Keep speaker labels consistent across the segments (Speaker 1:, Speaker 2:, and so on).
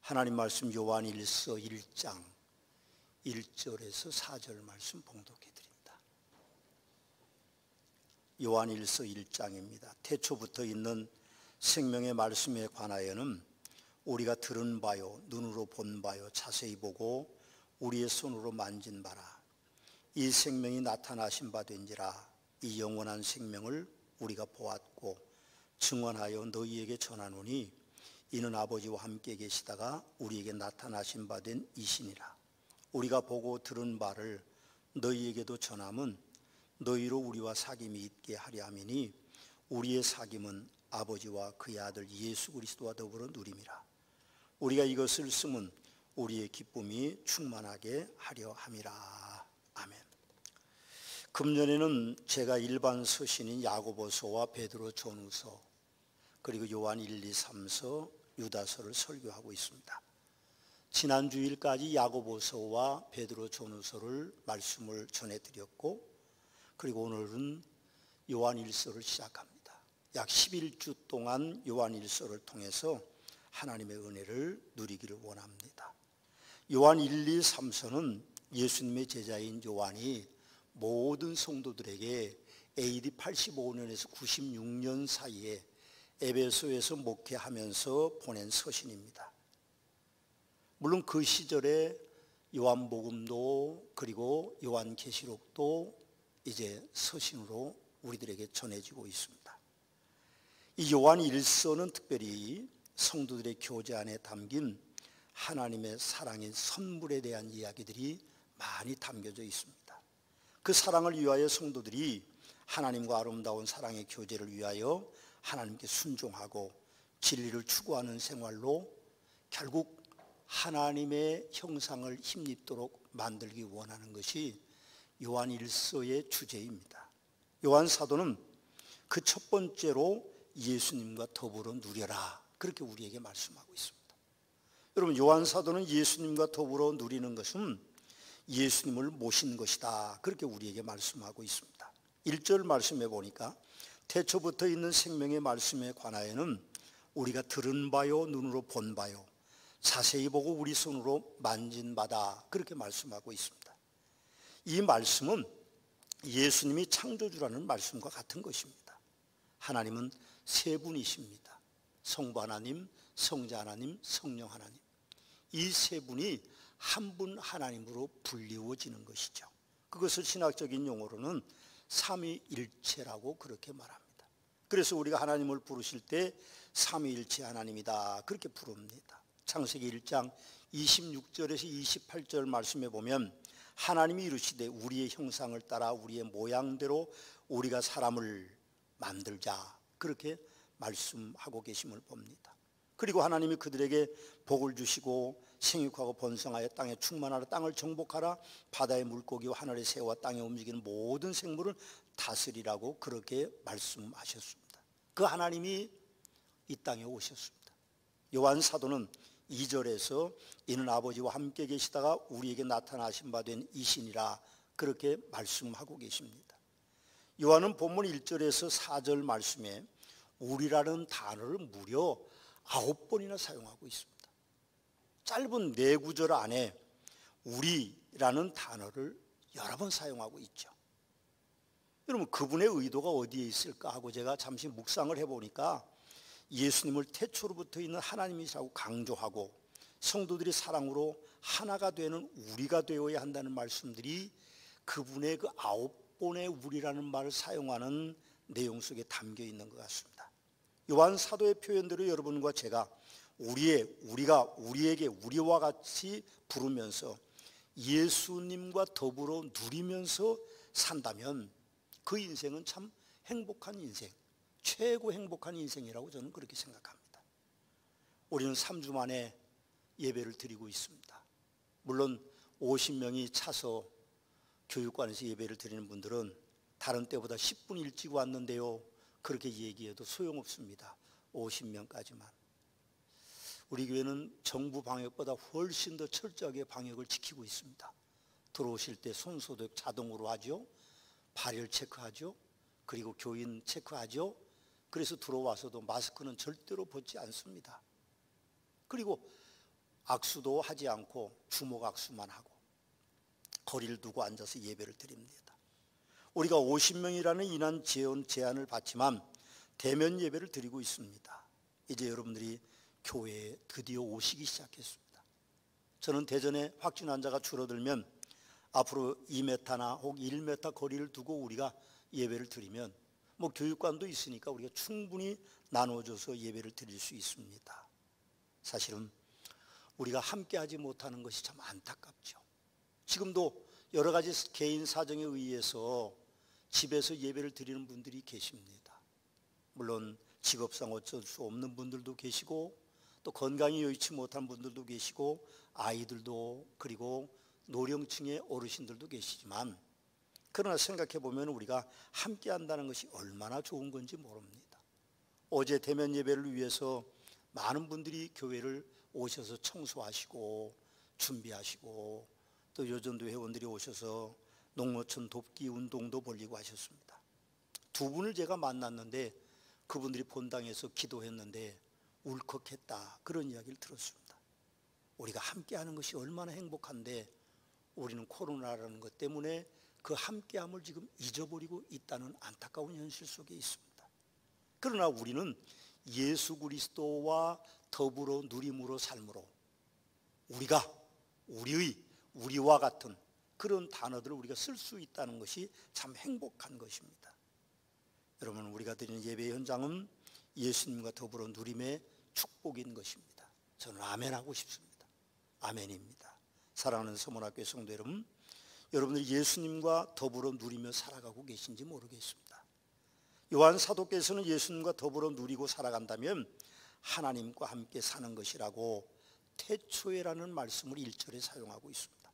Speaker 1: 하나님 말씀 요한일서 1장 1절에서 4절 말씀 봉독해 드립니다. 요한일서 1장입니다. 태초부터 있는 생명의 말씀에 관하여는 우리가 들은 바요, 눈으로 본 바요, 자세히 보고 우리의 손으로 만진 바라. 이 생명이 나타나신 바 된지라. 이 영원한 생명을 우리가 보았고 증언하여 너희에게 전하노니 이는 아버지와 함께 계시다가 우리에게 나타나신 바 된 이시니라. 우리가 보고 들은 바를 너희에게도 전함은 너희로 우리와 사귐이 있게 하려 함이니 우리의 사귐은 아버지와 그의 아들 예수 그리스도와 더불어 누림이라. 우리가 이것을 쓰면 우리의 기쁨이 충만하게 하려 함이라. 아멘. 금년에는 제가 일반 서신인 야고보서와 베드로 전후서 그리고 요한 1, 2, 3서 유다서를 설교하고 있습니다. 지난 주일까지 야고보서와 베드로 전후서를 말씀을 전해드렸고, 그리고 오늘은 요한 1서를 시작합니다. 약 11주 동안 요한 1서를 통해서 하나님의 은혜를 누리기를 원합니다. 요한 1, 2, 3서는 예수님의 제자인 요한이 모든 성도들에게 AD 85년에서 96년 사이에 에베소에서 목회하면서 보낸 서신입니다. 물론 그 시절에 요한복음도 그리고 요한계시록도 이제 서신으로 우리들에게 전해지고 있습니다. 이 요한 1서는 특별히 성도들의 교제 안에 담긴 하나님의 사랑의 선물에 대한 이야기들이 많이 담겨져 있습니다. 그 사랑을 위하여 성도들이 하나님과 아름다운 사랑의 교제를 위하여 하나님께 순종하고 진리를 추구하는 생활로 결국 하나님의 형상을 힘입도록 만들기 원하는 것이 요한 1서의 주제입니다. 요한 사도는 그 첫 번째로 예수님과 더불어 누려라, 그렇게 우리에게 말씀하고 있습니다. 여러분, 요한 사도는 예수님과 더불어 누리는 것은 예수님을 모신 것이다, 그렇게 우리에게 말씀하고 있습니다. 1절 말씀해 보니까 태초부터 있는 생명의 말씀에 관하여는 우리가 들은 바요, 눈으로 본 바요, 자세히 보고 우리 손으로 만진 바다, 그렇게 말씀하고 있습니다. 이 말씀은 예수님이 창조주라는 말씀과 같은 것입니다. 하나님은 세 분이십니다. 성부 하나님, 성자 하나님, 성령 하나님. 이 세 분이 한 분 하나님으로 불리워지는 것이죠. 그것을 신학적인 용어로는 삼위일체라고 그렇게 말합니다. 그래서 우리가 하나님을 부르실 때 삼위일체 하나님이다, 그렇게 부릅니다. 창세기 1장 26절에서 28절 말씀에 보면 하나님이 이르시되 우리의 형상을 따라 우리의 모양대로 우리가 사람을 만들자, 그렇게 말씀하고 계심을 봅니다. 그리고 하나님이 그들에게 복을 주시고 생육하고 번성하여 땅에 충만하라, 땅을 정복하라, 바다의 물고기와 하늘의 새와 땅에 움직이는 모든 생물을 다스리라고 그렇게 말씀하셨습니다. 그 하나님이 이 땅에 오셨습니다. 요한 사도는 2절에서 이는 아버지와 함께 계시다가 우리에게 나타나신 바 된 이신이라, 그렇게 말씀하고 계십니다. 요한은 본문 1절에서 4절 말씀에 우리라는 단어를 무려 9번이나 사용하고 있습니다. 짧은 4구절 안에 우리라는 단어를 여러 번 사용하고 있죠. 여러분, 그분의 의도가 어디에 있을까 하고 제가 잠시 묵상을 해보니까 예수님을 태초로부터 있는 하나님이라고 강조하고 성도들이 사랑으로 하나가 되는 우리가 되어야 한다는 말씀들이 그분의 그 9번의 우리라는 말을 사용하는 내용 속에 담겨 있는 것 같습니다. 요한 사도의 표현대로 여러분과 제가 우리가 우리에게 우리와 같이 부르면서 예수님과 더불어 누리면서 산다면 그 인생은 참 행복한 인생, 최고 행복한 인생이라고 저는 그렇게 생각합니다. 우리는 3주 만에 예배를 드리고 있습니다. 물론 50명이 차서 교육관에서 예배를 드리는 분들은 다른 때보다 10분 일찍 왔는데요, 그렇게 얘기해도 소용없습니다. 50명까지만. 우리 교회는 정부 방역보다 훨씬 더 철저하게 방역을 지키고 있습니다. 들어오실 때 손소독 자동으로 하죠. 발열 체크하죠. 그리고 교인 체크하죠. 그래서 들어와서도 마스크는 절대로 벗지 않습니다. 그리고 악수도 하지 않고 주먹 악수만 하고 거리를 두고 앉아서 예배를 드립니다. 우리가 50명이라는 인원 제한을 받지만 대면 예배를 드리고 있습니다. 이제 여러분들이 교회에 드디어 오시기 시작했습니다. 저는 대전에 확진 환자가 줄어들면 앞으로 2m나 혹 1m 거리를 두고 우리가 예배를 드리면 교육관도 있으니까 우리가 충분히 나눠줘서 예배를 드릴 수 있습니다. 사실은 우리가 함께하지 못하는 것이 참 안타깝죠. 지금도 여러 가지 개인 사정에 의해서 집에서 예배를 드리는 분들이 계십니다. 물론 직업상 어쩔 수 없는 분들도 계시고 또 건강이 여의치 못한 분들도 계시고 아이들도 그리고 노령층의 어르신들도 계시지만 그러나 생각해 보면 우리가 함께 한다는 것이 얼마나 좋은 건지 모릅니다. 어제 대면 예배를 위해서 많은 분들이 교회를 오셔서 청소하시고 준비하시고 또 여전도 회원들이 오셔서 농어촌 돕기 운동도 벌리고 하셨습니다. 두 분을 제가 만났는데 그분들이 본당에서 기도했는데 울컥했다, 그런 이야기를 들었습니다. 우리가 함께하는 것이 얼마나 행복한데 우리는 코로나라는 것 때문에 그 함께함을 지금 잊어버리고 있다는 안타까운 현실 속에 있습니다. 그러나 우리는 예수 그리스도와 더불어 누림으로 삶으로 우리와 같은 그런 단어들을 우리가 쓸 수 있다는 것이 참 행복한 것입니다. 여러분, 우리가 드리는 예배 현장은 예수님과 더불어 누림의 축복인 것입니다. 저는 아멘하고 싶습니다. 아멘입니다. 사랑하는 서문학교 성도 여러분, 여러분들이 예수님과 더불어 누리며 살아가고 계신지 모르겠습니다. 요한 사도께서는 예수님과 더불어 누리고 살아간다면 하나님과 함께 사는 것이라고 태초에라는 말씀을 1절에 사용하고 있습니다.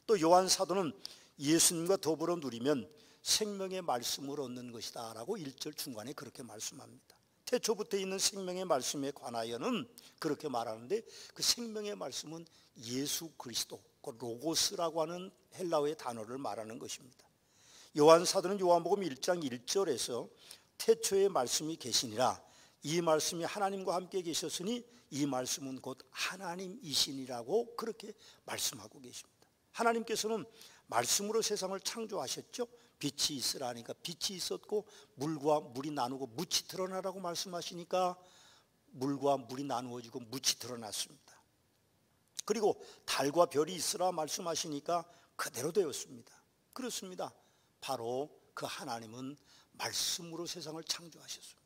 Speaker 1: 또 요한 사도는 예수님과 더불어 누리면 생명의 말씀을 얻는 것이다 라고 1절 중간에 그렇게 말씀합니다. 태초부터 있는 생명의 말씀에 관하여는 그렇게 말하는데 그 생명의 말씀은 예수 그리스도, 그 로고스라고 하는 헬라어의 단어를 말하는 것입니다. 요한 사도는 요한복음 1장 1절에서 태초에 말씀이 계시니라, 이 말씀이 하나님과 함께 계셨으니 이 말씀은 곧 하나님이시니라고 그렇게 말씀하고 계십니다. 하나님께서는 말씀으로 세상을 창조하셨죠. 빛이 있으라 하니까 빛이 있었고 물과 물이 나누고 묻이 드러나라고 말씀하시니까 물과 물이 나누어지고 묻이 드러났습니다. 그리고 달과 별이 있으라 말씀하시니까 그대로 되었습니다. 그렇습니다. 바로 그 하나님은 말씀으로 세상을 창조하셨습니다.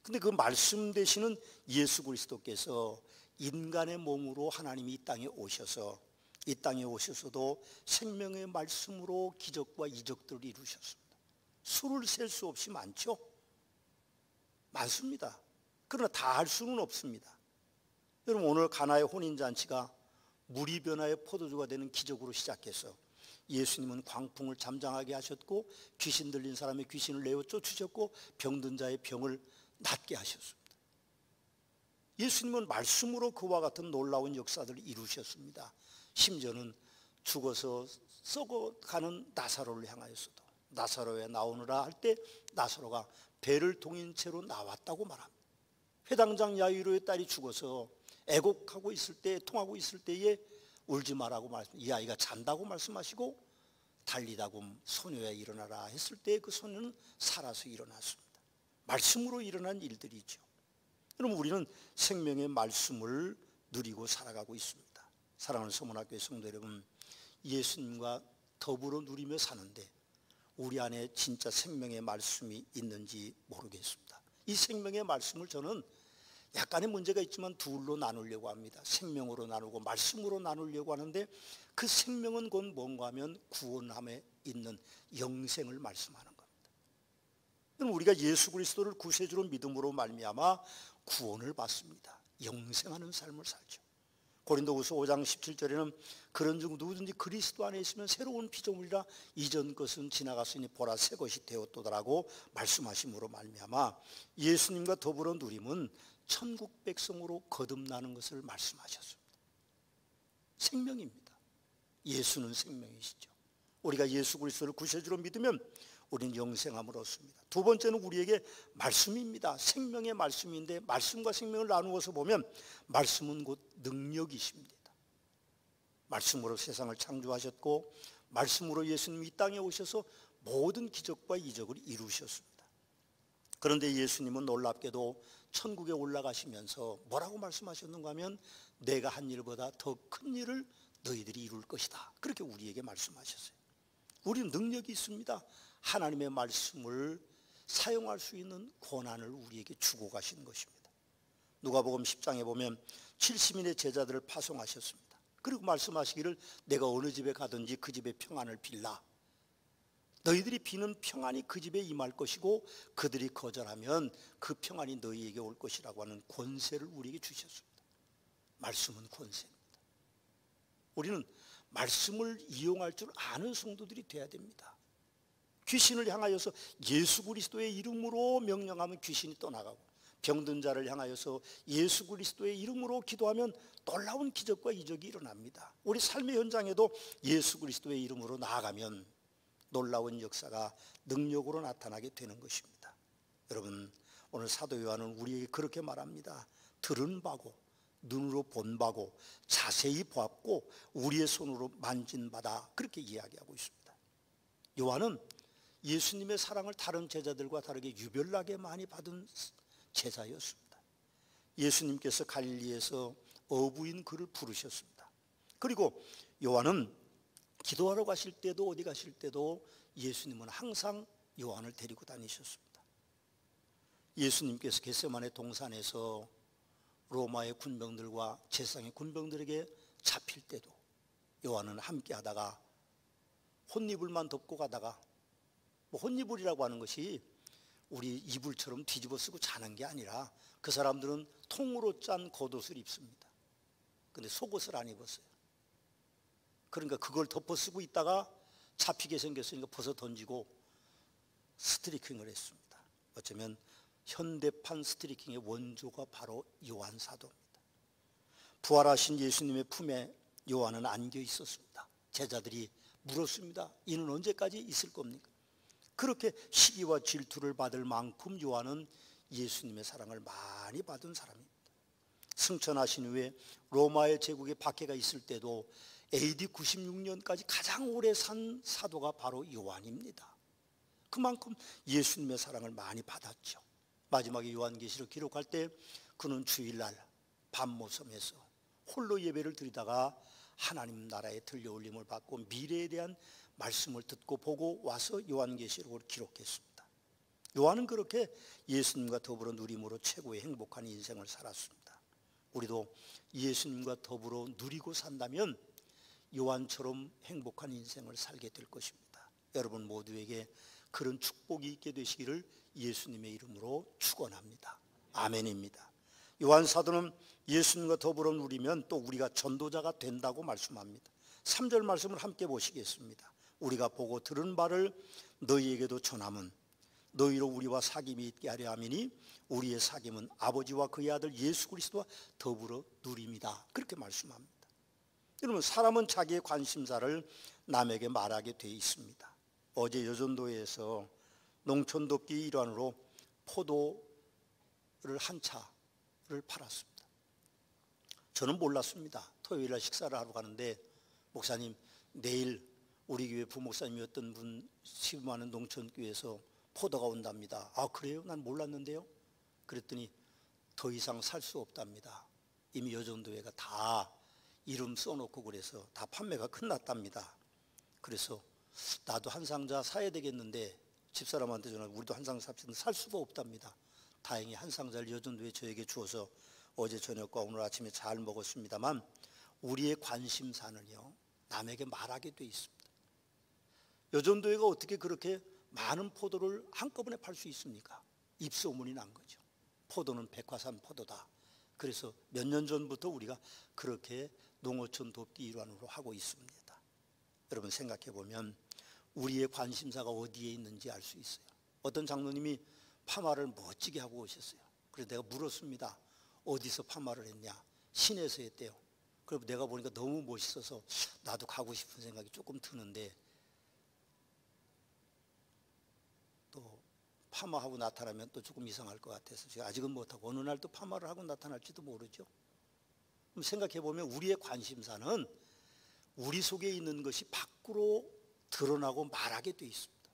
Speaker 1: 근데 그 말씀 되시는 예수 그리스도께서 인간의 몸으로 하나님이 이 땅에 오셔서 이 땅에 오셔서도 생명의 말씀으로 기적과 이적들을 이루셨습니다. 수를 셀 수 없이 많죠? 많습니다. 그러나 다 할 수는 없습니다. 여러분, 오늘 가나의 혼인잔치가 물이 변화의 포도주가 되는 기적으로 시작해서 예수님은 광풍을 잠잠하게 하셨고 귀신 들린 사람의 귀신을 내어 쫓으셨고 병든 자의 병을 낫게 하셨습니다. 예수님은 말씀으로 그와 같은 놀라운 역사들을 이루셨습니다. 심지어는 죽어서 썩어가는 나사로를 향하여서도 나사로에 나오느라 할 때 나사로가 배를 동인 채로 나왔다고 말합니다. 회당장 야이로의 딸이 죽어서 애곡하고 있을 때, 통하고 있을 때에 울지 말라고 이 아이가 잔다고 말씀하시고 달리다고 소녀야 일어나라 했을 때 그 소녀는 살아서 일어났습니다. 말씀으로 일어난 일들이죠. 여러분, 우리는 생명의 말씀을 누리고 살아가고 있습니다. 사랑하는 서문학교의 성도 여러분, 예수님과 더불어 누리며 사는데 우리 안에 진짜 생명의 말씀이 있는지 모르겠습니다. 이 생명의 말씀을 저는 약간의 문제가 있지만 둘로 나누려고 합니다. 생명으로 나누고 말씀으로 나누려고 하는데 그 생명은 곧 뭔가 하면 구원함에 있는 영생을 말씀하는 겁니다. 우리가 예수 그리스도를 구세주로 믿음으로 말미암아 구원을 받습니다. 영생하는 삶을 살죠. 고린도후서 5장 17절에는 그런즉 누구든지 그리스도 안에 있으면 새로운 피조물이라 이전 것은 지나갔으니 보라 새 것이 되었도다라고 말씀하심으로 말미암아 예수님과 더불어 누림은 천국 백성으로 거듭나는 것을 말씀하셨습니다. 생명입니다. 예수는 생명이시죠. 우리가 예수 그리스도를 구세주로 믿으면 우리는 영생함을 얻습니다. 두 번째는 우리에게 말씀입니다. 생명의 말씀인데 말씀과 생명을 나누어서 보면 말씀은 곧 능력이십니다. 말씀으로 세상을 창조하셨고 말씀으로 예수님이 이 땅에 오셔서 모든 기적과 이적을 이루셨습니다. 그런데 예수님은 놀랍게도 천국에 올라가시면서 뭐라고 말씀하셨는가 하면 내가 한 일보다 더 큰 일을 너희들이 이룰 것이다. 그렇게 우리에게 말씀하셨어요. 우리는 능력이 있습니다. 하나님의 말씀을 사용할 수 있는 권한을 우리에게 주고 가시는 것입니다. 누가복음 10장에 보면 70인의 제자들을 파송하셨습니다. 그리고 말씀하시기를 내가 어느 집에 가든지 그 집에 평안을 빌라. 너희들이 비는 평안이 그 집에 임할 것이고 그들이 거절하면 그 평안이 너희에게 올 것이라고 하는 권세를 우리에게 주셨습니다. 말씀은 권세입니다. 우리는 말씀을 이용할 줄 아는 성도들이 돼야 됩니다. 귀신을 향하여서 예수 그리스도의 이름으로 명령하면 귀신이 떠나가고 병든 자를 향하여서 예수 그리스도의 이름으로 기도하면 놀라운 기적과 이적이 일어납니다. 우리 삶의 현장에도 예수 그리스도의 이름으로 나아가면 놀라운 역사가 능력으로 나타나게 되는 것입니다. 여러분, 오늘 사도 요한은 우리에게 그렇게 말합니다. 들은 바고 눈으로 본 바고 자세히 보았고 우리의 손으로 만진 바다, 그렇게 이야기하고 있습니다. 요한은 예수님의 사랑을 다른 제자들과 다르게 유별나게 많이 받은 제자였습니다. 예수님께서 갈릴리에서 어부인 그를 부르셨습니다. 그리고 요한은 기도하러 가실 때도 어디 가실 때도 예수님은 항상 요한을 데리고 다니셨습니다. 예수님께서 겟세마네 동산에서 로마의 군병들과 제사장의 군병들에게 잡힐 때도 요한은 함께 하다가 혼이불만 덮고 가다가, 혼이불이라고 하는 것이 우리 이불처럼 뒤집어 쓰고 자는 게 아니라 그 사람들은 통으로 짠 겉옷을 입습니다. 근데 속옷을 안 입었어요. 그러니까 그걸 덮어 쓰고 있다가 잡히게 생겼으니까 벗어 던지고 스트리킹을 했습니다. 어쩌면 현대판 스트리킹의 원조가 바로 요한 사도입니다. 부활하신 예수님의 품에 요한은 안겨 있었습니다. 제자들이 물었습니다. 이는 언제까지 있을 겁니까? 그렇게 시기와 질투를 받을 만큼 요한은 예수님의 사랑을 많이 받은 사람입니다. 승천하신 후에 로마의 제국에 박해가 있을 때도 AD 96년까지 가장 오래 산 사도가 바로 요한입니다. 그만큼 예수님의 사랑을 많이 받았죠. 마지막에 요한계시록 기록할 때 그는 주일날 밤모섬에서 홀로 예배를 드리다가 하나님 나라의 들려올림을 받고 미래에 대한 말씀을 듣고 보고 와서 요한계시록을 기록했습니다. 요한은 그렇게 예수님과 더불어 누림으로 최고의 행복한 인생을 살았습니다. 우리도 예수님과 더불어 누리고 산다면 요한처럼 행복한 인생을 살게 될 것입니다. 여러분 모두에게 그런 축복이 있게 되시기를 예수님의 이름으로 축원합니다. 아멘입니다. 요한 사도는 예수님과 더불어 누리면 또 우리가 전도자가 된다고 말씀합니다. 3절 말씀을 함께 보시겠습니다. 우리가 보고 들은 바를 너희에게도 전함은 너희로 우리와 사귐이 있게 하려 함이니 우리의 사귐은 아버지와 그의 아들 예수 그리스도와 더불어 누림이다. 그렇게 말씀합니다. 여러분, 사람은 자기의 관심사를 남에게 말하게 돼 있습니다. 어제 여전도에서 농촌 돕기 일환으로 포도를 한 차를 팔았습니다. 저는 몰랐습니다. 토요일날 식사를 하러 가는데 목사님, 내일 우리 교회 부목사님이었던 분 시음하는 농촌교회에서 포도가 온답니다. 아, 그래요? 난 몰랐는데요. 그랬더니 더 이상 살 수 없답니다. 이미 여전도회가 다 이름 써놓고 그래서 다 판매가 끝났답니다. 그래서 나도 한 상자 사야 되겠는데 집사람한테 전화, 우리도 한 상자 삽시다. 살 수가 없답니다. 다행히 한 상자를 여전도에 저에게 주어서 어제 저녁과 오늘 아침에 잘 먹었습니다만 우리의 관심사는요, 남에게 말하게 돼 있습니다. 여전도회가 어떻게 그렇게 많은 포도를 한꺼번에 팔 수 있습니까? 입소문이 난 거죠. 포도는 백화산 포도다. 그래서 몇 년 전부터 우리가 그렇게 농어촌 돕기 일환으로 하고 있습니다. 여러분 생각해 보면 우리의 관심사가 어디에 있는지 알 수 있어요. 어떤 장로님이 파마를 멋지게 하고 오셨어요. 그래서 내가 물었습니다. 어디서 파마를 했냐? 시내에서 했대요. 그리고 내가 보니까 너무 멋있어서 나도 가고 싶은 생각이 조금 드는데 파마하고 나타나면 또 조금 이상할 것 같아서 제가 아직은 못하고 어느 날 또 파마를 하고 나타날지도 모르죠. 그럼 생각해 보면 우리의 관심사는 우리 속에 있는 것이 밖으로 드러나고 말하게 돼 있습니다.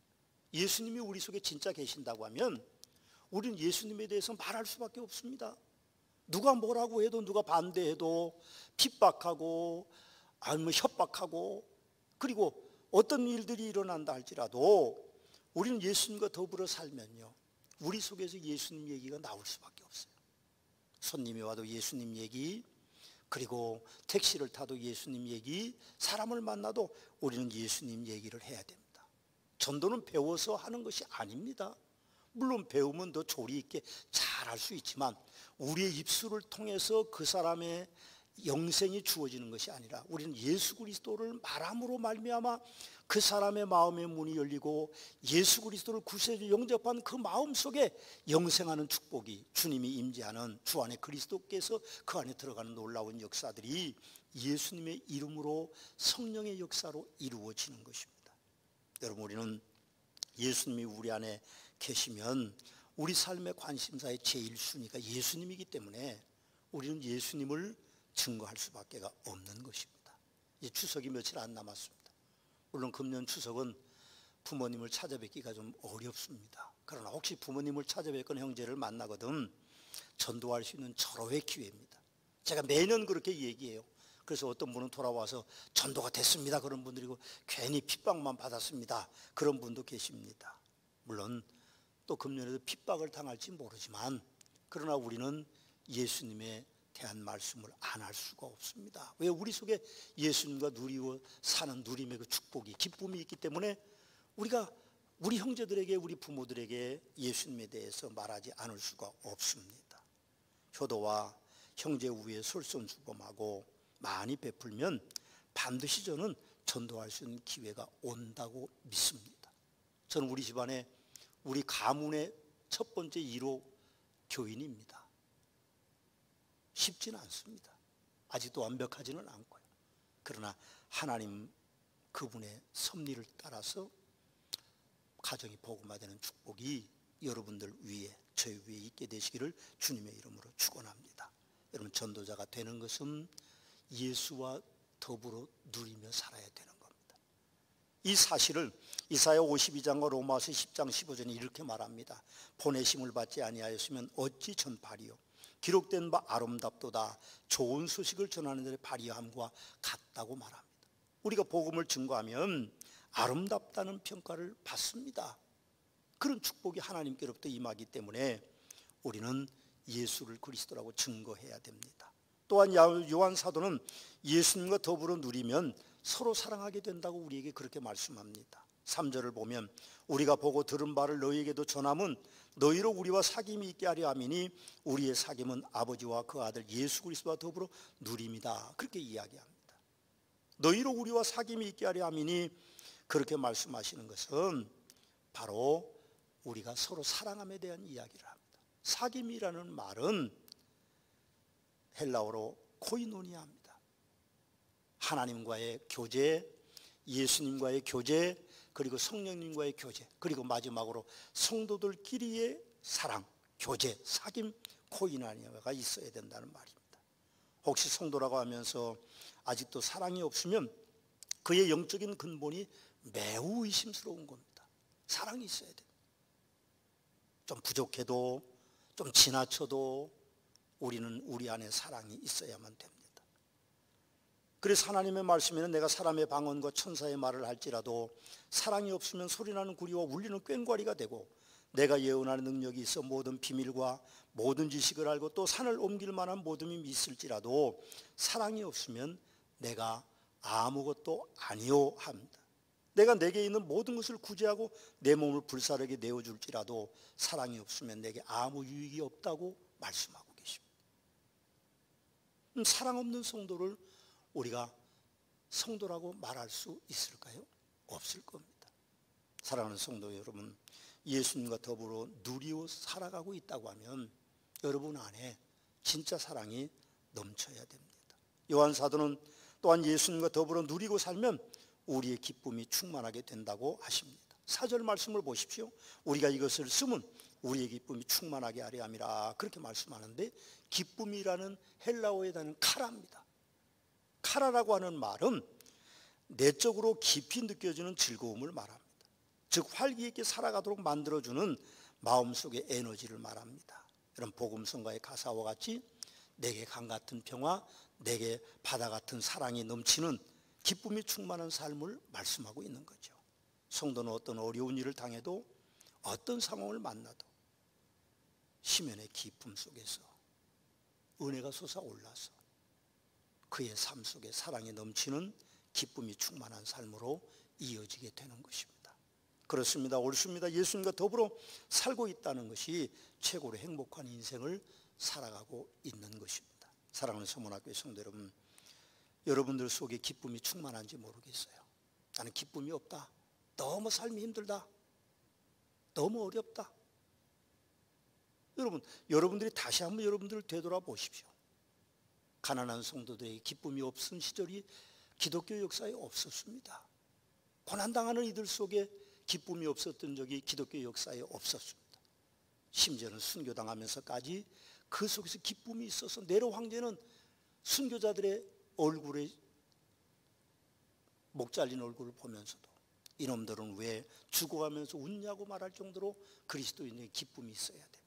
Speaker 1: 예수님이 우리 속에 진짜 계신다고 하면 우리는 예수님에 대해서 말할 수밖에 없습니다. 누가 뭐라고 해도, 누가 반대해도, 핍박하고 아니면 협박하고, 그리고 어떤 일들이 일어난다 할지라도 우리는 예수님과 더불어 살면요, 우리 속에서 예수님 얘기가 나올 수밖에 없어요. 손님이 와도 예수님 얘기, 그리고 택시를 타도 예수님 얘기, 사람을 만나도 우리는 예수님 얘기를 해야 됩니다. 전도는 배워서 하는 것이 아닙니다. 물론 배우면 더 조리 있게 잘할 수 있지만 우리의 입술을 통해서 그 사람의 영생이 주어지는 것이 아니라 우리는 예수 그리스도를 말함으로 말미암아 그 사람의 마음의 문이 열리고 예수 그리스도를 구세주 영접한 그 마음속에 영생하는 축복이, 주님이 임재하는 주 안에 그리스도께서 그 안에 들어가는 놀라운 역사들이 예수님의 이름으로 성령의 역사로 이루어지는 것입니다. 여러분, 우리는 예수님이 우리 안에 계시면 우리 삶의 관심사의 제1순위가 예수님이기 때문에 우리는 예수님을 증거할 수밖에 없는 것입니다. 이제 추석이 며칠 안 남았습니다. 물론 금년 추석은 부모님을 찾아뵙기가 좀 어렵습니다. 그러나 혹시 부모님을 찾아뵙건 형제를 만나거든 전도할 수 있는 절호의 기회입니다. 제가 매년 그렇게 얘기해요. 그래서 어떤 분은 돌아와서 전도가 됐습니다 그런 분들이고, 괜히 핍박만 받았습니다 그런 분도 계십니다. 물론 또 금년에도 핍박을 당할지 모르지만 그러나 우리는 예수님에 대한 말씀을 안 할 수가 없습니다. 왜? 우리 속에 예수님과 누리고 사는 누림의 그 축복이, 기쁨이 있기 때문에 우리가 우리 형제들에게, 우리 부모들에게 예수님에 대해서 말하지 않을 수가 없습니다. 효도와 형제 우애에 솔선수범하고 많이 베풀면 반드시 저는 전도할 수 있는 기회가 온다고 믿습니다. 저는 우리 집안에, 우리 가문의 첫 번째 1호 교인입니다. 쉽지는 않습니다. 아직도 완벽하지는 않고요. 그러나 하나님 그분의 섭리를 따라서 가정이 복음화되는 축복이 여러분들 위에, 저희 위에 있게 되시기를 주님의 이름으로 축원합니다. 여러분, 전도자가 되는 것은 예수와 더불어 누리며 살아야 되는 겁니다. 이 사실을 이사야 52장과 로마서 10장 15절에 이렇게 말합니다. 보내심을 받지 아니하였으면 어찌 전파리요, 기록된 바 아름답도다, 좋은 소식을 전하는 자의 발휘함과 같다고 말합니다. 우리가 복음을 증거하면 아름답다는 평가를 받습니다. 그런 축복이 하나님께로부터 임하기 때문에 우리는 예수를 그리스도라고 증거해야 됩니다. 또한 요한 사도는 예수님과 더불어 누리면 서로 사랑하게 된다고 우리에게 그렇게 말씀합니다. 3절을 보면 우리가 보고 들은 바를 너희에게도 전함은 너희로 우리와 사귐이 있게 하려 함이니 우리의 사귐은 아버지와 그 아들 예수 그리스도와 더불어 누림이다. 그렇게 이야기합니다. 너희로 우리와 사귐이 있게 하려 함이니, 그렇게 말씀하시는 것은 바로 우리가 서로 사랑함에 대한 이야기를 합니다. 사귐이라는 말은 헬라어로 코이노니아입니다. 하나님과의 교제, 예수님과의 교제, 그리고 성령님과의 교제, 그리고 마지막으로 성도들끼리의 사랑, 교제, 사귐, 코이노니아가 있어야 된다는 말입니다. 혹시 성도라고 하면서 아직도 사랑이 없으면 그의 영적인 근본이 매우 의심스러운 겁니다. 사랑이 있어야 돼요. 좀 부족해도, 좀 지나쳐도 우리는 우리 안에 사랑이 있어야만 됩니다. 그래서 하나님의 말씀에는 내가 사람의 방언과 천사의 말을 할지라도 사랑이 없으면 소리나는 구리와 울리는 꽹과리가 되고, 내가 예언하는 능력이 있어 모든 비밀과 모든 지식을 알고 또 산을 옮길 만한 모든 힘이 있을지라도 사랑이 없으면 내가 아무것도 아니요 합니다. 내가 내게 있는 모든 것을 구제하고 내 몸을 불사르게 내어줄지라도 사랑이 없으면 내게 아무 유익이 없다고 말씀하고 계십니다. 사랑 없는 성도를 우리가 성도라고 말할 수 있을까요? 없을 겁니다. 사랑하는 성도 여러분, 예수님과 더불어 누리고 살아가고 있다고 하면 여러분 안에 진짜 사랑이 넘쳐야 됩니다. 요한 사도는 또한 예수님과 더불어 누리고 살면 우리의 기쁨이 충만하게 된다고 하십니다. 4절 말씀을 보십시오. 우리가 이것을 쓰면 우리의 기쁨이 충만하게 하려 함이라 그렇게 말씀하는데, 기쁨이라는 헬라어의 단어는 카라입니다. 카라라고 하는 말은 내적으로 깊이 느껴지는 즐거움을 말합니다. 즉 활기 있게 살아가도록 만들어주는 마음속의 에너지를 말합니다. 이런 복음성가의 가사와 같이 내게 강 같은 평화, 내게 바다 같은 사랑이 넘치는 기쁨이 충만한 삶을 말씀하고 있는 거죠. 성도는 어떤 어려운 일을 당해도, 어떤 상황을 만나도 심연의 기쁨 속에서 은혜가 솟아올라서 그의 삶 속에 사랑이 넘치는 기쁨이 충만한 삶으로 이어지게 되는 것입니다. 그렇습니다. 옳습니다. 예수님과 더불어 살고 있다는 것이 최고로 행복한 인생을 살아가고 있는 것입니다. 사랑하는 서문학교의 성도 여러분, 여러분들 속에 기쁨이 충만한지 모르겠어요. 나는 기쁨이 없다, 너무 삶이 힘들다, 너무 어렵다. 여러분들이 다시 한번 여러분들을 되돌아보십시오. 가난한 성도들에게 기쁨이 없은 시절이 기독교 역사에 없었습니다. 고난당하는 이들 속에 기쁨이 없었던 적이 기독교 역사에 없었습니다. 심지어는 순교당하면서까지 그 속에서 기쁨이 있어서 네로 황제는 순교자들의 얼굴에 목 잘린 얼굴을 보면서도 이놈들은 왜 죽어가면서 웃냐고 말할 정도로 그리스도인의 기쁨이 있어야 됩니다.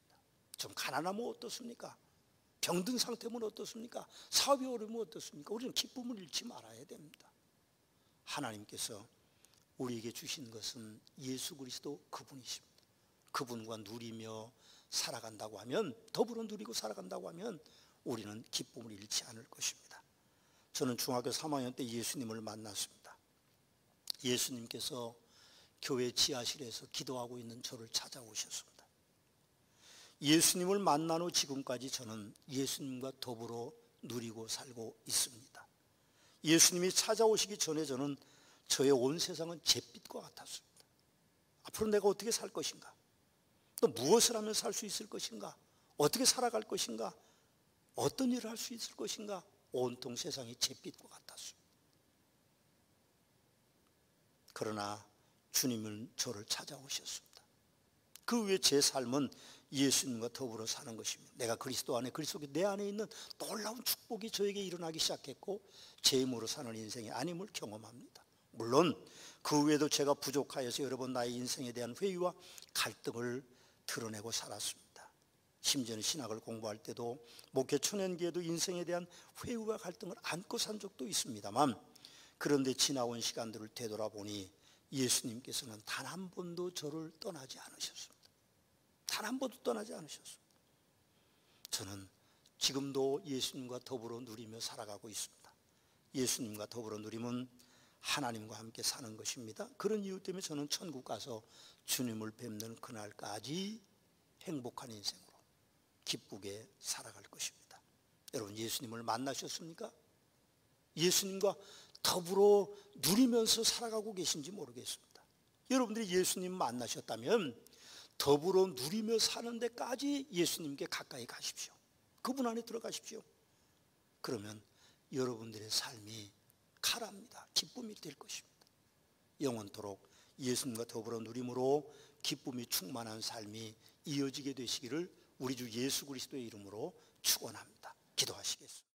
Speaker 1: 좀 가난하면 어떻습니까? 병든 상태면 어떻습니까? 사업이 어려우면 어떻습니까? 우리는 기쁨을 잃지 말아야 됩니다. 하나님께서 우리에게 주신 것은 예수 그리스도 그분이십니다. 그분과 누리며 살아간다고 하면, 더불어 누리고 살아간다고 하면 우리는 기쁨을 잃지 않을 것입니다. 저는 중학교 3학년 때 예수님을 만났습니다. 예수님께서 교회 지하실에서 기도하고 있는 저를 찾아오셨습니다. 예수님을 만난 후 지금까지 저는 예수님과 더불어 누리고 살고 있습니다. 예수님이 찾아오시기 전에 저는 저의 온 세상은 잿빛과 같았습니다. 앞으로 내가 어떻게 살 것인가? 또 무엇을 하면 살 수 있을 것인가? 어떻게 살아갈 것인가? 어떤 일을 할 수 있을 것인가? 온통 세상이 잿빛과 같았습니다. 그러나 주님은 저를 찾아오셨습니다. 그 후에 제 삶은 예수님과 더불어 사는 것입니다. 내가 그리스도 안에, 그리스도 내 안에 있는 놀라운 축복이 저에게 일어나기 시작했고, 제 힘으로 사는 인생이 아님을 경험합니다. 물론 그 후에도 제가 부족하여서 여러 번 나의 인생에 대한 회의와 갈등을 드러내고 살았습니다. 심지어는 신학을 공부할 때도, 목회 초년기에도 인생에 대한 회의와 갈등을 안고 산 적도 있습니다만, 그런데 지나온 시간들을 되돌아보니 예수님께서는 단 한 번도 저를 떠나지 않으셨습니다. 단 한 번도 떠나지 않으셨습니다. 저는 지금도 예수님과 더불어 누리며 살아가고 있습니다. 예수님과 더불어 누리면 하나님과 함께 사는 것입니다. 그런 이유 때문에 저는 천국 가서 주님을 뵙는 그날까지 행복한 인생으로 기쁘게 살아갈 것입니다. 여러분, 예수님을 만나셨습니까? 예수님과 더불어 누리면서 살아가고 계신지 모르겠습니다. 여러분들이 예수님 만나셨다면 더불어 누리며 사는 데까지 예수님께 가까이 가십시오. 그분 안에 들어가십시오. 그러면 여러분들의 삶이 카라입니다. 기쁨이 될 것입니다. 영원토록 예수님과 더불어 누림으로 기쁨이 충만한 삶이 이어지게 되시기를 우리 주 예수 그리스도의 이름으로 축원합니다. 기도하시겠습니다.